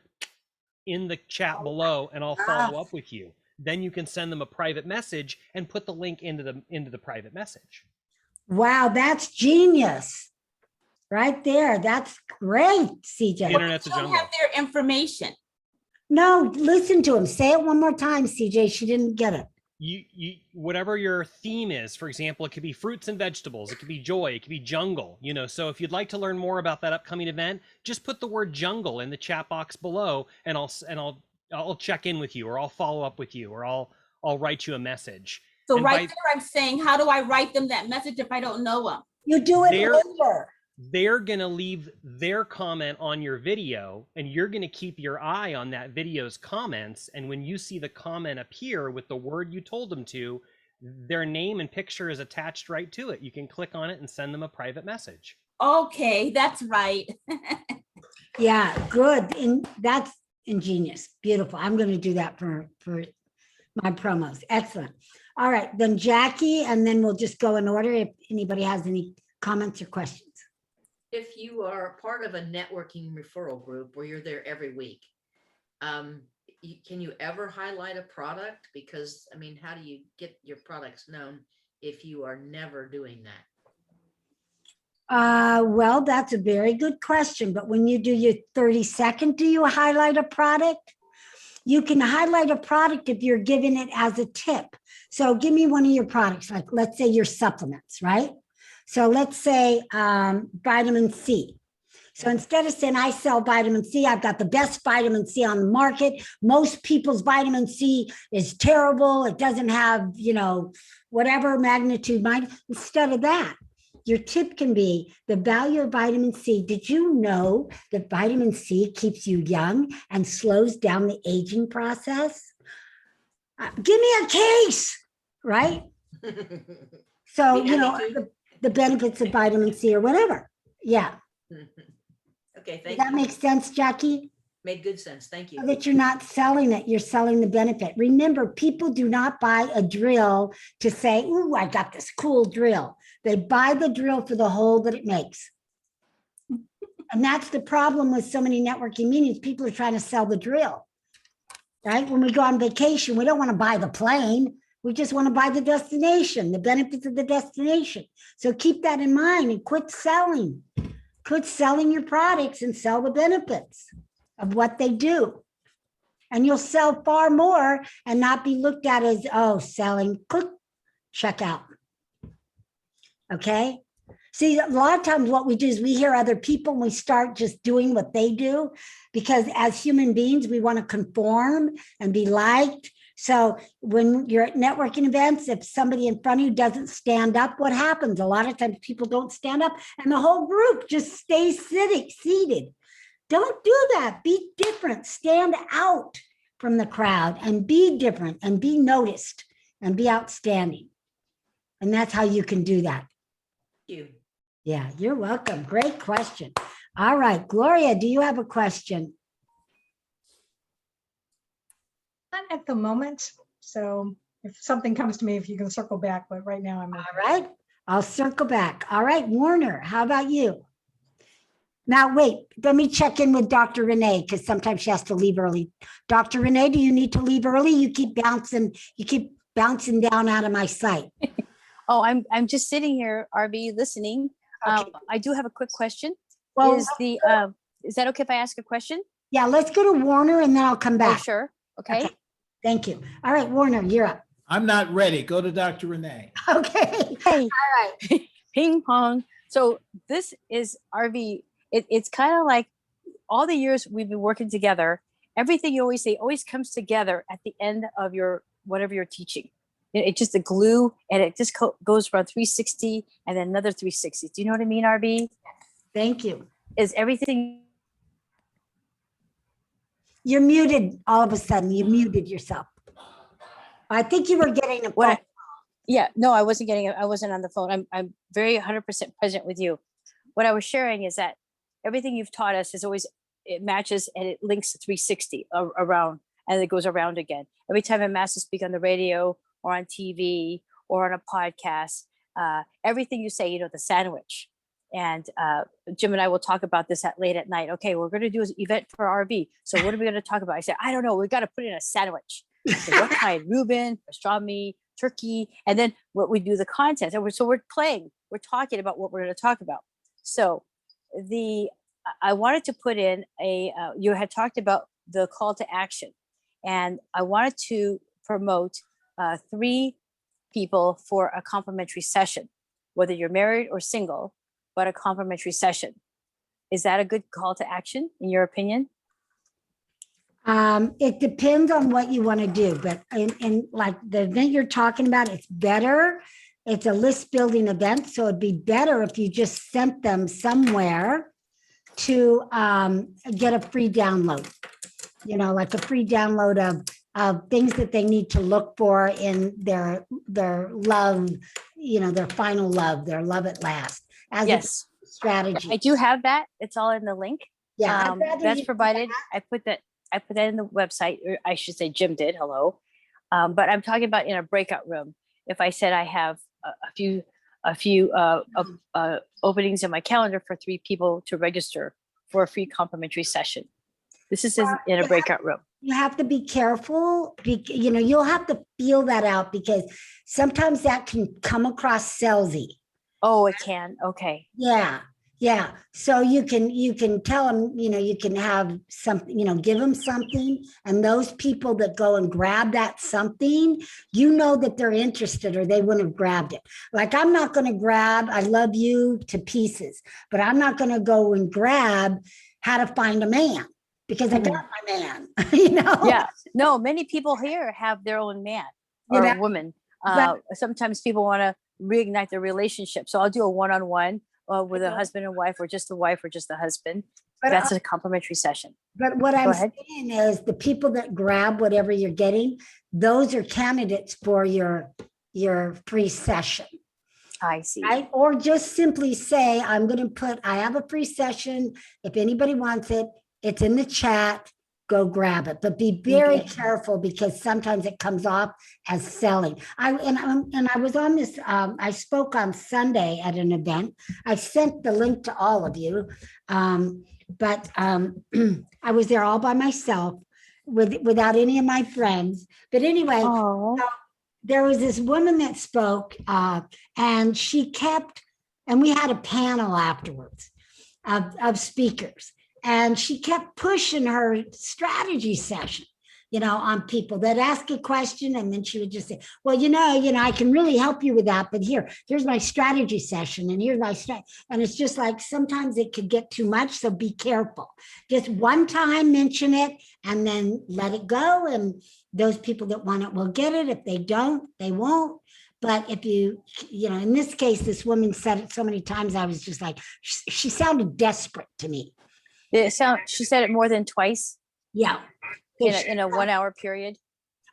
Speaker 8: in the chat below and I'll follow up with you. Then you can send them a private message and put the link into the private message.
Speaker 1: Wow, that's genius. Right there. That's great, CJ.
Speaker 8: The internet's a jungle.
Speaker 12: Don't have their information.
Speaker 1: No, listen to him. Say it one more time, CJ. She didn't get it.
Speaker 8: You whatever your theme is, for example, it could be fruits and vegetables, it could be joy, it could be jungle, so if you'd like to learn more about that upcoming event, just put the word jungle in the chat box below, and I'll check in with you, or I'll follow up with you, or I'll write you a message.
Speaker 12: So there I'm saying, how do I write them that message if I don't know them?
Speaker 1: You do it later.
Speaker 8: They're going to leave their comment on your video, and you're going to keep your eye on that video's comments. And when you see the comment appear with the word you told them to, their name and picture is attached right to it. You can click on it and send them a private message.
Speaker 12: Okay, that's right.
Speaker 1: Yeah, good. And that's ingenious. Beautiful. I'm going to do that for my promos. Excellent. All right, then Jackie, and then we'll just go in order if anybody has any comments or questions.
Speaker 6: If you are part of a networking referral group where you're there every week, can you ever highlight a product? Because, how do you get your products known if you are never doing that?
Speaker 1: Well, that's a very good question. But when you do your 30-second, do you highlight a product? You can highlight a product if you're giving it as a tip. So give me one of your products, like let's say your supplements, right? So let's say vitamin C. So instead of saying I sell vitamin C, I've got the best vitamin C on the market. Most people's vitamin C is terrible. It doesn't have, whatever magnitude. Instead of that, your tip can be the value of vitamin C. Did you know that vitamin C keeps you young and slows down the aging process? Give me a case, right? So, the benefits of vitamin C or whatever. Yeah.
Speaker 6: Okay,
Speaker 1: thank you. Does that make sense, Jackie?
Speaker 6: Made good sense. Thank you.
Speaker 1: So that you're not selling it, you're selling the benefit. Remember, people do not buy a drill to say, ooh, I got this cool drill. They buy the drill for the hole that it makes. And that's the problem with so many networking meetings. People are trying to sell the drill, right? When we go on vacation, we don't want to buy the plane. We just want to buy the destination, the benefits of the destination. So keep that in mind and quit selling. Quit selling your products and sell the benefits of what they do. And you'll sell far more and not be looked at as, oh, selling, click, check out. Okay? See, a lot of times what we do is we hear other people and we start just doing what they do, because as human beings, we want to conform and be liked. So when you're at networking events, if somebody in front of you doesn't stand up, what happens? A lot of times people don't stand up and the whole group just stays seated. Don't do that. Be different. Stand out from the crowd and be different and be noticed and be outstanding. And that's how you can do that.
Speaker 6: Thank you.
Speaker 1: Yeah, you're welcome. Great question. All right, Gloria, do you have a question?
Speaker 10: Not at the moment. So if something comes to me, if you can circle back, but right now I'm.
Speaker 1: All right, I'll circle back. All right, Warner, how about you? Now, wait, let me check in with Dr. Renee because sometimes she has to leave early. Dr. Renee, do you need to leave early? You keep bouncing down out of my sight.
Speaker 3: Oh, I'm just sitting here, Arvee, listening.
Speaker 1: Okay.
Speaker 3: I do have a quick question.
Speaker 1: Well,
Speaker 3: Is that okay if I ask a question?
Speaker 1: Yeah, let's go to Warner and then I'll come
Speaker 3: Oh,
Speaker 1: back.
Speaker 3: sure. Okay.
Speaker 1: Thank you. All right, Warner, you're up.
Speaker 5: I'm not ready. Go to Dr. Renee.
Speaker 1: Okay.
Speaker 3: Hey.
Speaker 1: All right.
Speaker 3: Ping pong. So this is Arvee. It's kind of like all the years we've been working together, everything you always say always comes together at the end of your whatever you're teaching. It's just a glue and it just goes around 360 and then another 360. Do you know what I mean, Arvee?
Speaker 1: Thank you.
Speaker 3: Is everything?
Speaker 1: You're muted all of a sudden. You muted yourself. I think you were getting a phone.
Speaker 3: Yeah, no, I wasn't getting it. I wasn't on the phone. I'm very 100% present with you. What I was sharing is that everything you've taught us is always, it matches and it links to 360 around and it goes around again. Every time I'm asked to speak on the radio or on TV or on a podcast, everything you say, the sandwich. And Jim and I will talk about this late at night. Okay, we're going to do an event for Arvee. So what are we going to talk about? I said, I don't know. We got to put in a sandwich. I said, what kind? Reuben, pastrami, turkey, and then what we do the content. And so we're playing. We're talking about what we're going to talk about. So I wanted to put in you had talked about the call to action, and I wanted to promote 3 people for a complimentary session, whether you're married or single, but a complimentary session. Is that a good call to action in your opinion?
Speaker 1: It depends on what you want to do, but in like the event you're talking about, it's better. It's a list building event. So it'd be better if you just sent them somewhere to get a free download, like a free download of things that they need to look for in their love, their final love, their love at last. As
Speaker 3: Yes.
Speaker 1: a strategy.
Speaker 3: I do have that. It's all in the link.
Speaker 1: Yeah.
Speaker 3: That's provided. I put that in the website, or I should say Jim did, hello. But I'm talking about in a breakout room. If I said I have a few openings in my calendar for 3 people to register for a free complimentary session. This is in a breakout room.
Speaker 1: You have to be careful. You'll have to feel that out because sometimes that can come across salesy.
Speaker 3: Oh, it can. Okay.
Speaker 1: Yeah. So you can tell them, you can have something, give them something. And those people that go and grab that something, that they're interested or they wouldn't have grabbed it. Like I'm not going to grab, I love you to pieces, but I'm not going to go and grab how to find a man because I got my man,
Speaker 3: Yeah. No, many people here have their own man or woman. Sometimes people want to reignite their relationship. So I'll do a one-on-one with a husband and wife, or just the wife or just the husband. That's a complimentary session.
Speaker 1: But what I'm saying is the people that grab whatever you're getting, those are candidates for your free session.
Speaker 3: I see.
Speaker 1: Right? Or just simply say, I have a free session. If anybody wants it, it's in the chat. Go grab it, but be very careful because sometimes it comes off as selling. I was on this. I spoke on Sunday at an event. I sent the link to all of you, but I was there all by myself without any of my friends. But anyway, so there was this woman that spoke, and she kept, and we had a panel afterwards of speakers. And she kept pushing her strategy session, on people that ask a question. And then she would just say, well, I can really help you with that. But here's my strategy session. And here's my strategy. And it's just like, sometimes it could get too much. So be careful. Just one time mention it and then let it go. And those people that want it will get it. If they don't, they won't. But if you know, in this case, this woman said it so many times, I was just like, she sounded desperate to me.
Speaker 3: She said it more than twice
Speaker 1: Yeah.
Speaker 3: in a 1 hour period.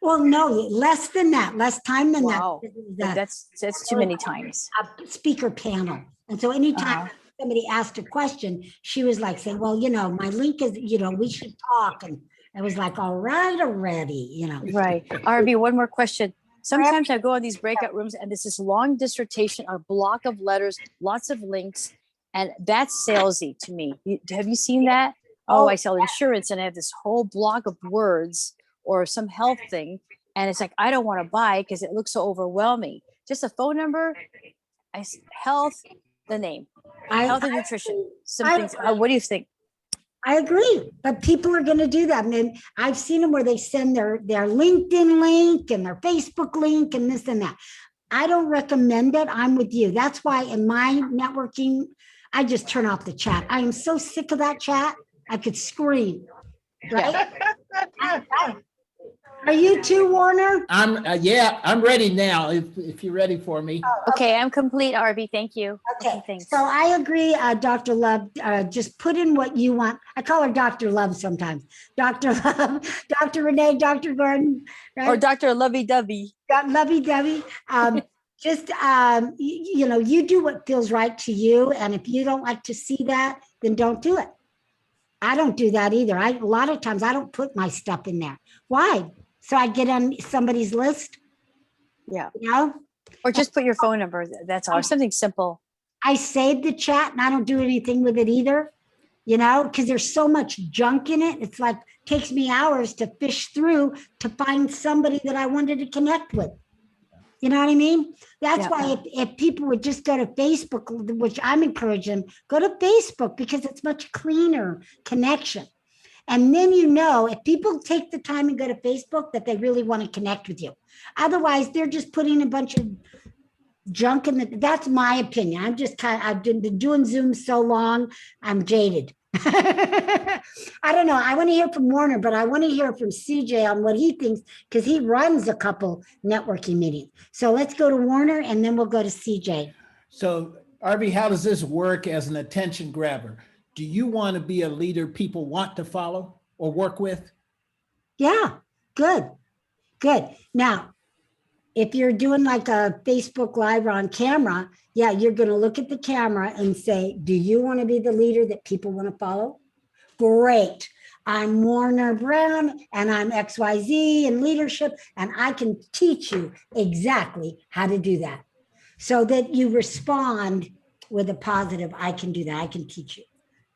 Speaker 1: Well, no, less than that, less time than
Speaker 3: Wow.
Speaker 1: that.
Speaker 3: That's too many times.
Speaker 1: A speaker panel. And so anytime somebody asked a question, she was like saying, well, you know, my link is, you know, we should talk. And I was like, all right, already, you know.
Speaker 3: Right. Arvee, one more question. Sometimes I go in these breakout rooms and there's this long dissertation, a block of letters, lots of links, and that's salesy to me. Have you seen that? Oh, I sell insurance and I have this whole block of words or some health thing. And it's like, I don't want to buy because it looks so overwhelming. Just a phone number, health, the name, health and nutrition, some things. What do you think?
Speaker 1: I agree, but people are going to do that. And I've seen them where they send their LinkedIn link and their Facebook link and this and that. I don't recommend it. I'm with you. That's why in my networking, I just turn off the chat. I am so sick of that chat. I could scream. Right? Are you too, Warner?
Speaker 5: I'm ready now. If you're ready for me.
Speaker 3: Okay, I'm complete, Arvee. Thank you.
Speaker 1: Okay,
Speaker 3: thanks.
Speaker 1: So I agree, Dr. Love. Just put in what you want. I call her Dr. Love sometimes. Dr. Love, Dr. Renee, Dr. Gordon, right?
Speaker 3: Or Dr. Lovey Dovey.
Speaker 1: Lovey Dovey. Just you know, you do what feels right to you, and if you don't like to see that, then don't do it. I don't do that either. A lot of times I don't put my stuff in there. Why? So I get on somebody's list.
Speaker 3: Yeah.
Speaker 1: You know?
Speaker 3: Or just put your phone number. That's all. Or something simple.
Speaker 1: I save the chat and I don't do anything with it either, you know, because there's so much junk in it. It's like takes me hours to fish through to find somebody that I wanted to connect with. You know what I mean? That's why if people would just go to Facebook, which I'm encouraging, go to Facebook because it's much cleaner connection. And then, you know, if people take the time and go to Facebook, that they really want to connect with you. Otherwise, they're just putting a bunch of junk in the, that's my opinion. I've been doing Zoom so long, I'm jaded. I don't know. I want to hear from Warner, but I want to hear from CJ on what he thinks because he runs a couple networking meetings. So let's go to Warner and then we'll go to CJ.
Speaker 5: So Arvee, how does this work as an attention grabber? Do you want to be a leader people want to follow or work with?
Speaker 1: Yeah, good. Now, if you're doing like a Facebook Live or on camera, yeah, you're going to look at the camera and say, do you want to be the leader that people want to follow? Great. I'm Warner Brown and I'm XYZ in leadership, and I can teach you exactly how to do that so that you respond with a positive, I can do that. I can teach you.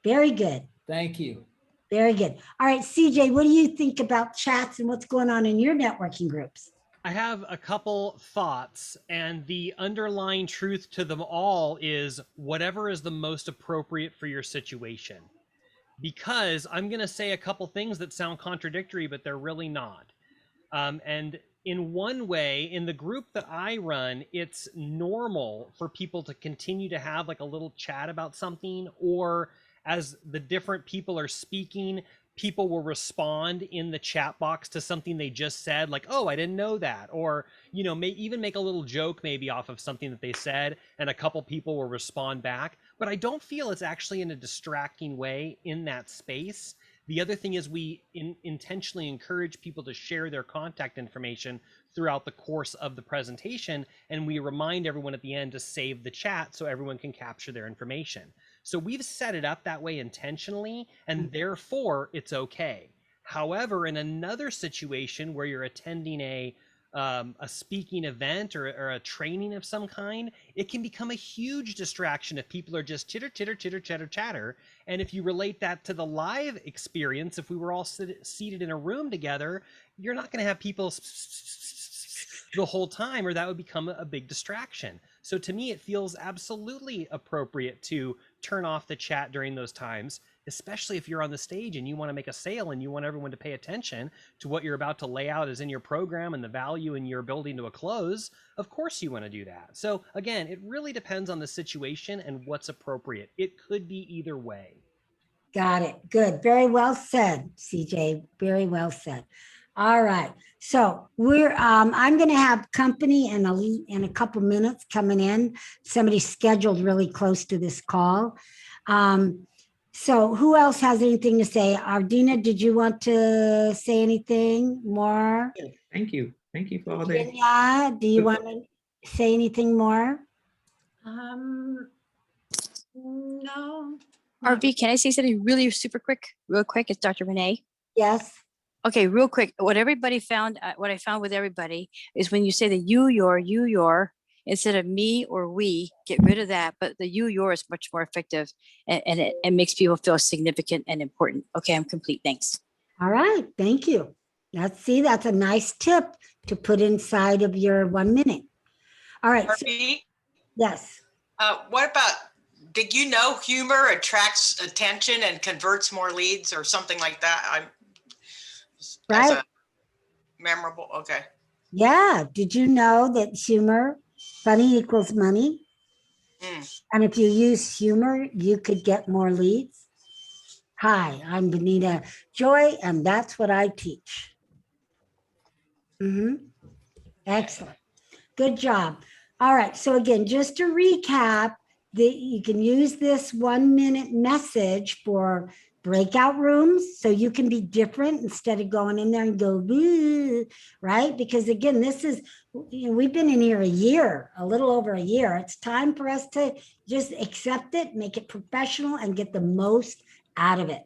Speaker 1: Very good.
Speaker 5: Thank you.
Speaker 1: Very good. All right, CJ, what do you think about chats and what's going on in your networking groups?
Speaker 8: I have a couple thoughts, and the underlying truth to them all is whatever is the most appropriate for your situation. Because I'm going to say a couple things that sound contradictory, but they're really not. And in one way, in the group that I run, it's normal for people to continue to have like a little chat about something, or as the different people are speaking, people will respond in the chat box to something they just said, like, oh, I didn't know that. Or, you know, may even make a little joke maybe off of something that they said, and a couple people will respond back. But I don't feel it's actually in a distracting way in that space. The other thing is we intentionally encourage people to share their contact information throughout the course of the presentation, and we remind everyone at the end to save the chat so everyone can capture their information. So we've set it up that way intentionally, and therefore it's okay. However, in another situation where you're attending a speaking event or a training of some kind, it can become a huge distraction if people are just chatter. And if you relate that to the live experience, if we were all seated in a room together, you're not going to have people the whole time, or that would become a big distraction. So to me, it feels absolutely appropriate to turn off the chat during those times, especially if you're on the stage and you want to make a sale and you want everyone to pay attention to what you're about to lay out as in your program and the value in your building to a close. Of course you want to do that. So again, it really depends on the situation and what's appropriate. It could be either way.
Speaker 1: Got it. Good. Very well said, CJ. Very well said. All right. So I'm going to have company in a couple minutes coming in. Somebody's scheduled really close to this call. So who else has anything to say? Ardina, did you want to say anything more?
Speaker 14: Thank you. Thank you for all that.
Speaker 1: Virginia, do you want to say anything more?
Speaker 11: No.
Speaker 3: Arvee, can I say something really super quick? Real quick, it's Dr. Renee.
Speaker 1: Yes.
Speaker 3: Okay, real quick. What everybody found, what I found with everybody is when you say the you, your, instead of me or we, get rid of that. But the you, your is much more effective and it makes people feel significant and important. Okay, I'm complete. Thanks.
Speaker 1: All right. Thank you. That's a nice tip to put inside of your 1 minute. All right. So,
Speaker 2: Arvee,
Speaker 1: yes.
Speaker 2: what about, did you know humor attracts attention and converts more leads or something like that?
Speaker 1: Right.
Speaker 2: Memorable. Okay.
Speaker 1: Yeah. Did you know that funny equals money? And if you use humor, you could get more leads. Hi, I'm Benita Joy, and that's what I teach. Excellent. Good job. All right. So again, just to recap, you can use this 1 minute message for breakout rooms. So you can be different instead of going in there and go, boo, right? Because again, we've been in here a little over a year. It's time for us to just accept it, make it professional, and get the most out of it.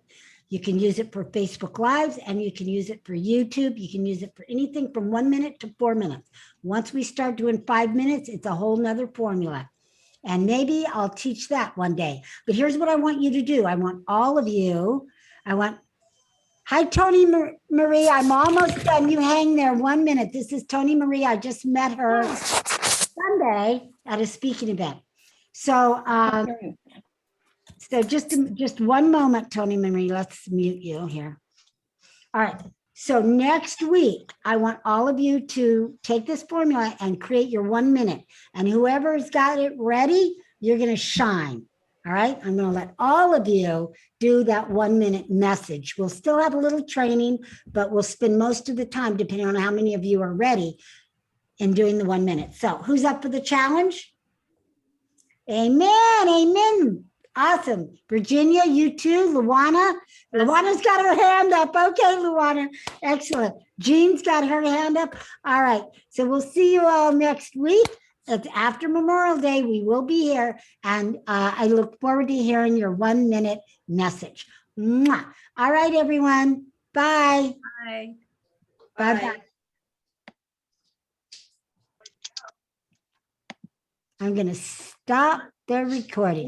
Speaker 1: You can use it for Facebook Lives and you can use it for YouTube. You can use it for anything from 1 minute to 4 minutes. Once we start doing 5 minutes, it's a whole nother formula. And maybe I'll teach that one day. But here's what I want you to do. I want all of you, hi, Tony Marie. I'm almost done. You hang there 1 minute. This is Tony Marie. I just met her Sunday at a speaking event. So, just 1 moment, Tony Marie. Let's mute you here. All right. So next week, I want all of you to take this formula and create your 1 minute. And whoever's got it ready, you're going to shine. All right. I'm going to let all of you do that 1 minute message. We'll still have a little training, but we'll spend most of the time, depending on how many of you are ready, in doing the 1 minute. So who's up for the challenge? Amen. Amen. Awesome. Virginia, you too. Luana. Luana's got her hand up. Okay, Luana. Excellent. Jean's got her hand up. All right. So we'll see you all next week. It's after Memorial Day. We will be here. And I look forward to hearing your 1 minute message. Mwah. All right, everyone. Bye.
Speaker 11: Bye.
Speaker 1: Bye-bye. I'm going to stop the recording.